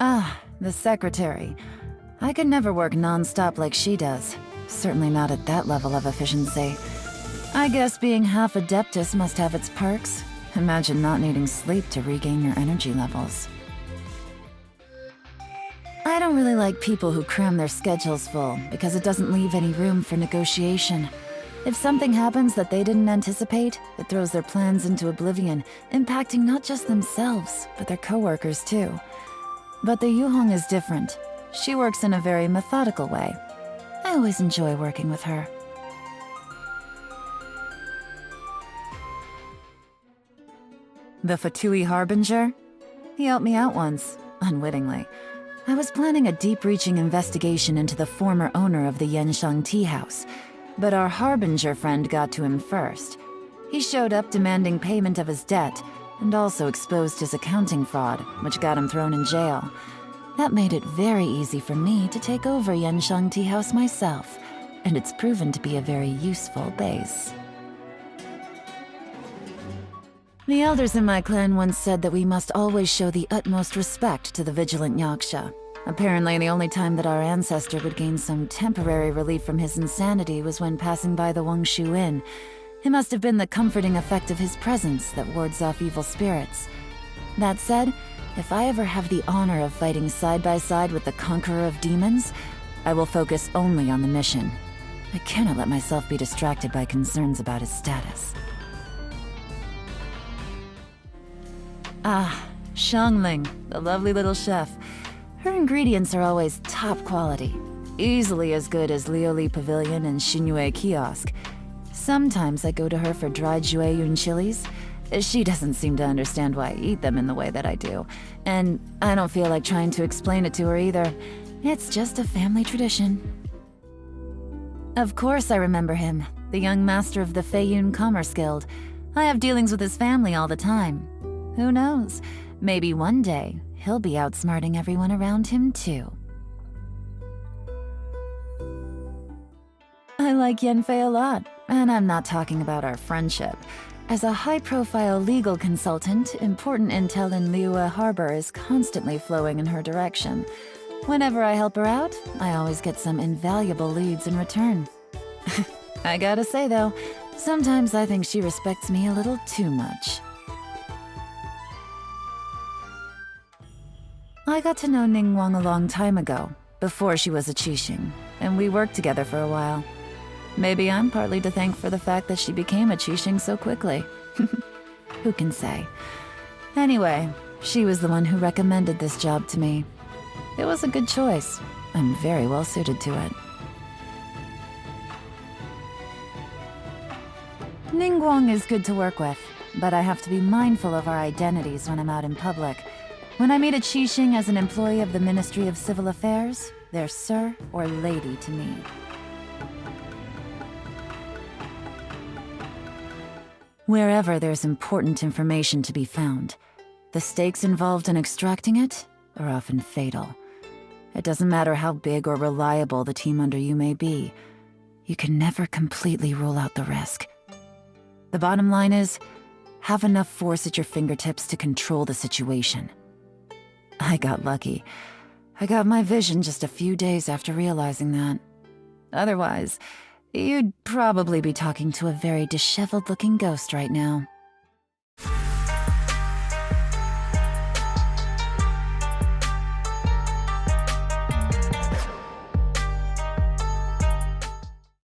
Ah, the secretary. I could never work non-stop like she does. Certainly not at that level of efficiency. I guess being half Adeptus must have its perks. Imagine not needing sleep to regain your energy levels. I don't really like people who cram their schedules full, because it doesn't leave any room for negotiation. If something happens that they didn't anticipate, it throws their plans into oblivion, impacting not just themselves, but their coworkers too. But the Yuhong is different. She works in a very methodical way. I always enjoy working with her. The Fatui Harbinger? He helped me out once, unwittingly. I was planning a deep-reaching investigation into the former owner of the Yanshang tea house, but our Harbinger friend got to him first. He showed up demanding payment of his debt, and also exposed his accounting fraud, which got him thrown in jail. That made it very easy for me to take over Yanshang tea house myself, and it's proven to be a very useful base. The elders in my clan once said that we must always show the utmost respect to the vigilant Yaksha. Apparently, the only time that our ancestor would gain some temporary relief from his insanity was when passing by the Wangshu Inn. It must have been the comforting effect of his presence that wards off evil spirits. That said, if I ever have the honor of fighting side by side with the conqueror of demons, I will focus only on the mission. I cannot let myself be distracted by concerns about his status. Ah, Xiangling, the lovely little chef. Her ingredients are always top quality, easily as good as Lioli Pavilion and Xinyue Kiosk. Sometimes I go to her for dried Jueyun chilies. She doesn't seem to understand why I eat them in the way that I do, and I don't feel like trying to explain it to her either. It's just a family tradition. Of course I remember him, the young master of the Feiyun Commerce Guild. I have dealings with his family all the time. Who knows? Maybe one day, he'll be outsmarting everyone around him too. I like Yanfei a lot, and I'm not talking about our friendship. As a high-profile legal consultant, important intel in Liyue Harbor is constantly flowing in her direction. Whenever I help her out, I always get some invaluable leads in return. I gotta say though, sometimes I think she respects me a little too much. I got to know Ningguang a long time ago, before she was a Qixing, and we worked together for a while. Maybe I'm partly to thank for the fact that she became a Qixing so quickly. Who can say? Anyway, she was the one who recommended this job to me. It was a good choice. I'm very well suited to it. Ningguang is good to work with, but I have to be mindful of our identities when I'm out in public. When I meet a Qixing as an employee of the Ministry of Civil Affairs, they're sir or lady to me. Wherever there's important information to be found, the stakes involved in extracting it are often fatal. It doesn't matter how big or reliable the team under you may be, you can never completely rule out the risk. The bottom line is, have enough force at your fingertips to control the situation. I got lucky. I got my vision just a few days after realizing that. Otherwise, you'd probably be talking to a very disheveled-looking ghost right now.